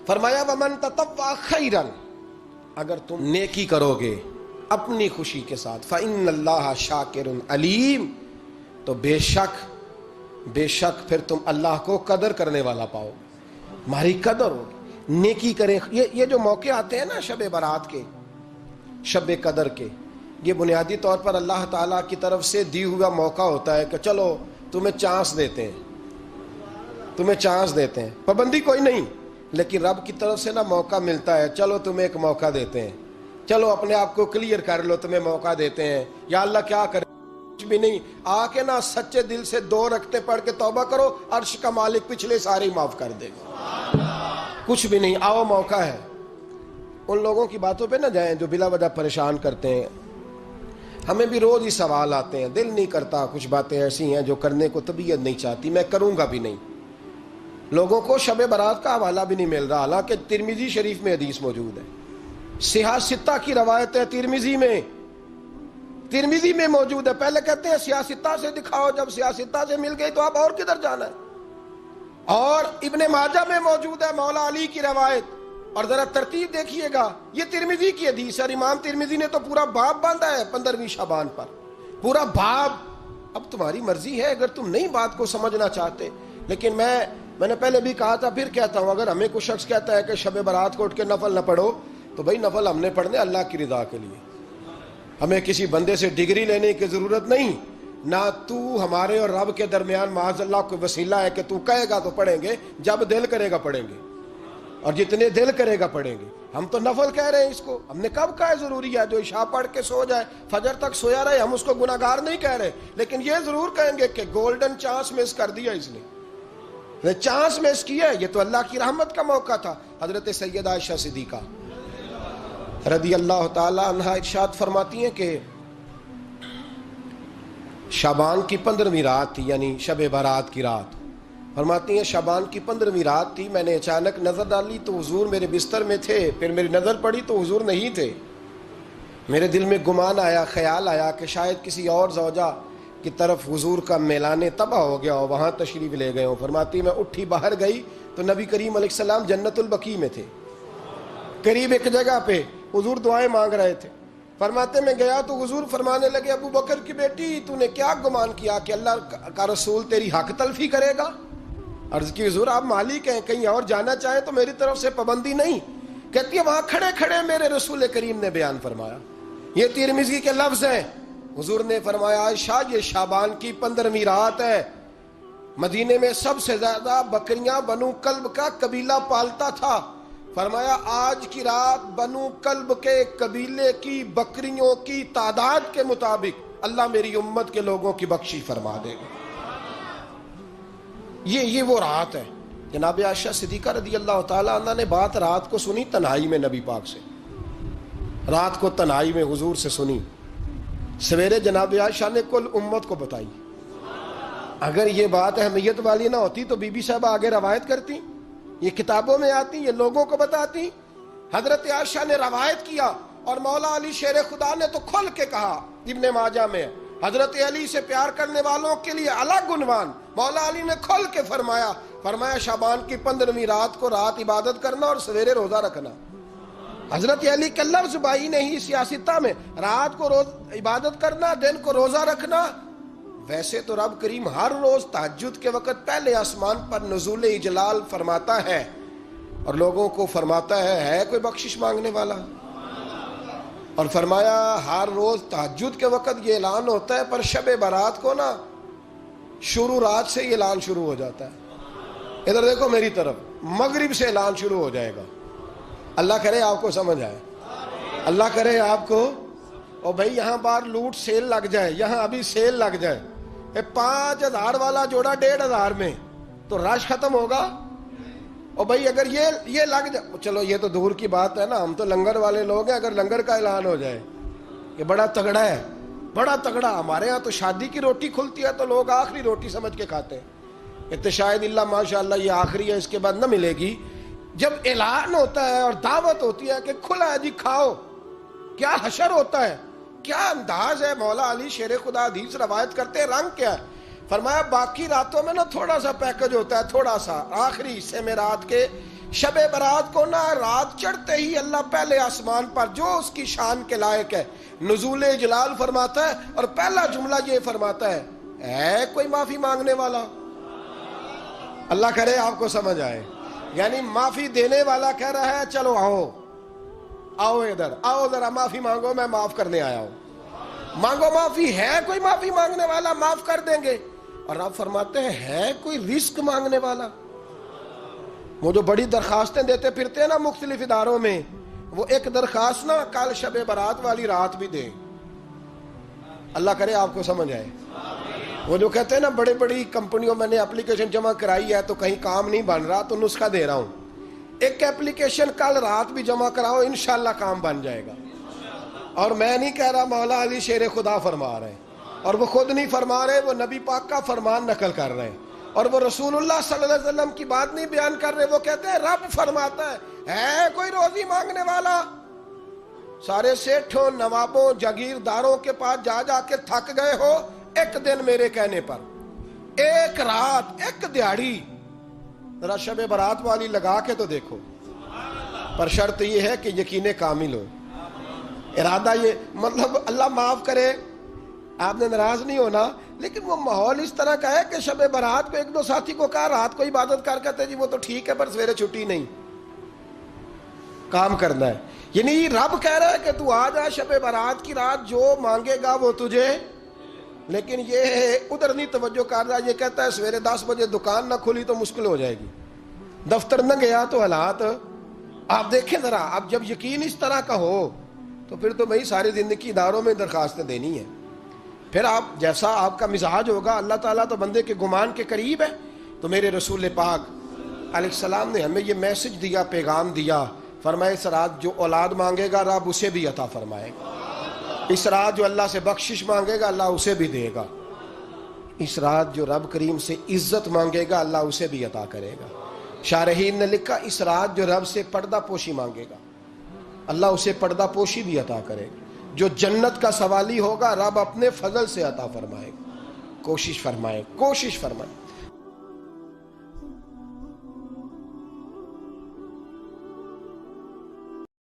فرمایا ومن تطوع خیرا، اگر تم نیکی کرو گے اپنی خوشی کے ساتھ، فإن اللہ شاکر علیم، تو بے شک پھر تم اللہ کو قدر کرنے والا پاؤ، ہماری قدر ہوگی۔ نیکی کریں، یہ جو موقع آتے ہیں نا شب برات کے، شب قدر کے، یہ بنیادی طور پر اللہ تعالیٰ کی طرف سے دی ہوا موقع ہوتا ہے کہ چلو تمہیں چانس دیتے ہیں، پابندی کوئی نہیں، لیکن رب کی طرف سے نا موقع ملتا ہے، چلو تمہیں ایک موقع دیتے ہیں، چلو اپنے آپ کو کلیئر کر لو، تمہیں موقع دیتے ہیں۔ یا اللہ کیا کرے، کچھ بھی نہیں، آ کے نا سچے دل سے 2 رکعتیں پڑھ کے توبہ کرو، عرش کا مالک پچھلے سارے معاف کر دے گا، کچھ بھی نہیں، آؤ موقع ہے۔ ان لوگوں کی باتوں پہ نہ جائیں جو بلا وجہ پریشان کرتے ہیں، ہمیں بھی روز ہی سوال آتے ہیں، دل نہیں کرتا، کچھ باتیں ایسی ہیں جو کرنے کو طبیعت نہیں چاہتی، میں کروں گا بھی نہیں۔ لوگوں کو شب برات کا حوالہ بھی نہیں مل رہا، حالانکہ ترمذی شریف میں حدیث موجود ہے، صحاح ستہ کی روایت ہے، ترمذی میں موجود ہے۔ پہلے کہتے ہیں صحاح ستہ سے دکھاؤ، جب صحاح ستہ سے مل گئی تو اب اور کدھر جانا ہے؟ اور ابن ماجہ میں موجود ہے مولا علی کی روایت، اور ذرا ترتیب دیکھیے گا، یہ ترمذی کی حدیث ہے، اور امام ترمذی نے تو پورا باب باندھا ہے 15ویں شعبان پر، پورا باب۔ اب تمہاری مرضی ہے اگر تم نہیں بات کو سمجھنا چاہتے، لیکن میں نے پہلے بھی کہا تھا، پھر کہتا ہوں، اگر ہمیں کوئی شخص کہتا ہے کہ شب برات کو اٹھ کے نفل نہ پڑھو، تو بھائی نفل ہم نے پڑھنے اللہ کی رضا کے لیے، ہمیں کسی بندے سے ڈگری لینے کی ضرورت نہیں، نہ تو ہمارے اور رب کے درمیان معاذ اللہ کوئی وسیلہ ہے کہ تو کہے گا تو پڑھیں گے، جب دل کرے گا پڑھیں گے، اور جتنے دل کرے گا پڑھیں گے۔ ہم تو نفل کہہ رہے ہیں اس کو، ہم نے کب کہا ہے ضروری ہے جو عشاء پڑھ کے سو جائے فجر تک سویا رہے، ہم اس کو گناہگار نہیں کہہ رہے، لیکن یہ ضرور کہیں گے کہ گولڈن چانس مس کر دیا اس نے، چانس مس کیا ہے، یہ تو اللہ کی رحمت کا موقع تھا۔ حضرت سیدہ عائشہ صدیقہ رضی اللہ تعالی عنہا ارشاد فرماتی ہیں کہ شعبان کی 15ویں رات تھی، یعنی شب برات کی رات، فرماتی ہیں شعبان کی 15ویں رات تھی، میں نے اچانک نظر ڈالی تو حضور میرے بستر میں تھے، پھر میری نظر پڑی تو حضور نہیں تھے، میرے دل میں گمان آیا، خیال آیا کہ شاید کسی اور زوجہ کی طرف حضور کا میلان تباہ ہو گیا ہو، وہاں تشریف لے گئے ہوں۔ فرماتی میں اٹھی باہر گئی تو نبی کریم علیہ السلام جنت البقیع میں تھے، قریب ایک جگہ پہ حضور دعائیں مانگ رہے تھے۔ فرماتے میں گیا تو حضور فرمانے لگے، ابو بکر کی بیٹی تو نے کیا گمان کیا کہ اللہ کا رسول تیری حق تلفی کرے گا؟ عرض کی حضور آپ مالک ہیں، کہیں اور جانا چاہیں تو میری طرف سے پابندی نہیں۔ کہتی ہے وہاں کھڑے کھڑے میرے رسول کریم نے بیان فرمایا، یہ ترمذی کے لفظ ہیں، حضور نے فرمایا عائشہ یہ شعبان کی 15ویں رات ہے، مدینے میں سب سے زیادہ بکریاں بنو کلب کا قبیلہ پالتا تھا، فرمایا آج کی رات بنو کلب کے قبیلے کی بکریوں کی تعداد کے مطابق اللہ میری امت کے لوگوں کی بخشی فرما دے گا۔ یہ وہ رات ہے۔ جناب عائشہ صدیقہ رضی اللہ تعالیٰ عنہ نے بات رات کو سنی تنہائی میں، نبی پاک سے رات کو تنہائی میں حضور سے سنی، سویرے جناب عائشہ نے کل امت کو بتائی۔ اگر یہ بات اہمیت والی نہ ہوتی تو بی بی صاحبہ آگے روایت کرتی، یہ کتابوں میں آتی، یہ لوگوں کو بتاتی۔ حضرت عائشہ نے روایت کیا اور مولا علی شیر خدا نے تو کھل کے کہا، ابن ماجہ میں حضرت علی سے پیار کرنے والوں کے لیے الگ عنوان، مولا علی نے کھل کے فرمایا شعبان کی 15ویں رات کو رات عبادت کرنا اور سویرے روزہ رکھنا۔ حضرت علی کے لفظ بائی نہیں سیاستہ میں، رات کو روز عبادت کرنا، دن کو روزہ رکھنا۔ ویسے تو رب کریم ہر روز تہجد کے وقت پہلے آسمان پر نزول اجلال فرماتا ہے اور لوگوں کو فرماتا ہے کوئی بخشش مانگنے والا؟ اور فرمایا ہر روز تہجد کے وقت یہ اعلان ہوتا ہے، پر شب برات کو نا شروع رات سے یہ اعلان شروع ہو جاتا ہے۔ ادھر دیکھو میری طرف، مغرب سے اعلان شروع ہو جائے گا۔ اللہ کرے آپ کو سمجھ آئے، اللہ کرے آپ کو، اور بھائی یہاں باہر لوٹ سیل لگ جائے، یہاں ابھی سیل لگ جائے، 5000 والا جوڑا 1500 میں، تو رش ختم ہوگا۔ اور بھائی اگر یہ لگ جائے، چلو یہ تو دور کی بات ہے نا، ہم تو لنگر والے لوگ ہیں، اگر لنگر کا اعلان ہو جائے کہ بڑا تگڑا ہے، بڑا تگڑا، ہمارے ہاں تو شادی کی روٹی کھلتی ہے تو لوگ آخری روٹی سمجھ کے کھاتے ہیں، کہ شاید اللہ ماشاءاللہ یہ آخری ہے، اس کے بعد نہ ملے گی۔ جب اعلان ہوتا ہے اور دعوت ہوتی ہے کہ کھلا ہے جی کھاؤ، کیا حشر ہوتا ہے، کیا انداز ہے۔ مولا علی شیر خدا حدیث روایت کرتے ہیں، رنگ کیا ہے؟ فرمایا باقی راتوں میں نا تھوڑا سا پیکج ہوتا ہے، تھوڑا سا، آخری حصے میں رات کے شب برات کو نہ رات چڑھتے ہی اللہ پہلے آسمان پر جو اس کی شان کے لائق ہے نزول جلال فرماتا ہے، اور پہلا جملہ یہ فرماتا ہے کوئی معافی مانگنے والا؟ اللہ کرے آپ کو سمجھ آئے، یعنی معافی دینے والا کہہ رہا ہے چلو آؤ ادھر، آؤ ذرا معافی مانگو، میں معاف کرنے آیا ہوں، مانگو معافی۔ ہے کوئی معافی مانگنے والا؟ معاف کر دیں گے۔ اور آپ فرماتے ہیں ہے کوئی رزق مانگنے والا؟ وہ جو بڑی درخواستیں دیتے پھرتے ہیں نا مختلف اداروں میں، وہ ایک درخواست نا کل شب برات والی رات بھی دیں۔ اللہ کرے آپ کو سمجھ آئے۔ وہ جو کہتے ہیں نا بڑی بڑی کمپنیوں میں نے اپلیکیشن جمع کرائی ہے تو کہیں کام نہیں بن رہا تو نسخہ دے رہا ہوں، ایک اپلیکیشن کل رات بھی جمع کراؤ انشاءاللہ کام بن جائے گا۔ اور میں نہیں کہہ رہا، مولا علی شیر خدا فرما رہے ہیں، اور وہ خود نہیں فرما رہے، وہ نبی پاک کا فرمان نقل کر رہے ہیں، اور وہ رسول اللہ صلی اللہ علیہ وسلم کی بات نہیں بیان کر رہے۔ وہ کہتے ہیں رب فرماتا ہے کوئی روزی مانگنے والا؟ سارے سیٹھوں، نوابوں، جاگیرداروں کے پاس جا جا کے تھک گئے ہو، ایک دن میرے کہنے پر، ایک رات، ایک دیہڑی ذرا شب برات والی لگا کے تو دیکھو۔ پر شرط یہ ہے کہ یقین کامل ہو، ارادہ یہ، مطلب اللہ معاف کرے آپ نے ناراض نہیں ہونا، لیکن وہ ماحول اس طرح کا ہے کہ شب برات کو ایک دو ساتھی کو کہا رات کو عبادت کر کہتے جی وہ تو ٹھیک ہے پر سویرے چھٹی نہیں، کام کرنا ہے۔ یعنی رب کہہ رہا ہے کہ تو آ جا شب برات کی رات، جو مانگے گا وہ تجھے، لیکن یہ ادھر نہیں توجہ کر رہا، یہ کہتا ہے سویرے 10 بجے دکان نہ کھلی تو مشکل ہو جائے گی، دفتر نہ گیا تو حالات آپ دیکھیں ذرا۔ اب جب یقین اس طرح کا ہو تو پھر تو بھائی ساری زندگی اداروں میں درخواستیں دینی ہیں، پھر آپ جیسا آپ کا مزاج ہوگا۔ اللہ تعالیٰ تو بندے کے گمان کے قریب ہے، تو میرے رسول پاک علیہ السلام نے ہمیں یہ میسج دیا، پیغام دیا، فرمائے اس رات جو اولاد مانگے گا رب اسے بھی عطا فرمائے گا، اس رات جو اللہ سے بخشش مانگے گا اللہ اسے بھی دے گا، اس رات جو رب کریم سے عزت مانگے گا اللہ اسے بھی عطا کرے گا۔ شارحین نے لکھا اس رات جو رب سے پردہ پوشی مانگے گا اللہ اسے پردہ پوشی بھی عطا کرے گا، جو جنت کا سوالی ہوگا رب اپنے فضل سے عطا فرمائے گا۔ کوشش فرمائے، کوشش فرمائے۔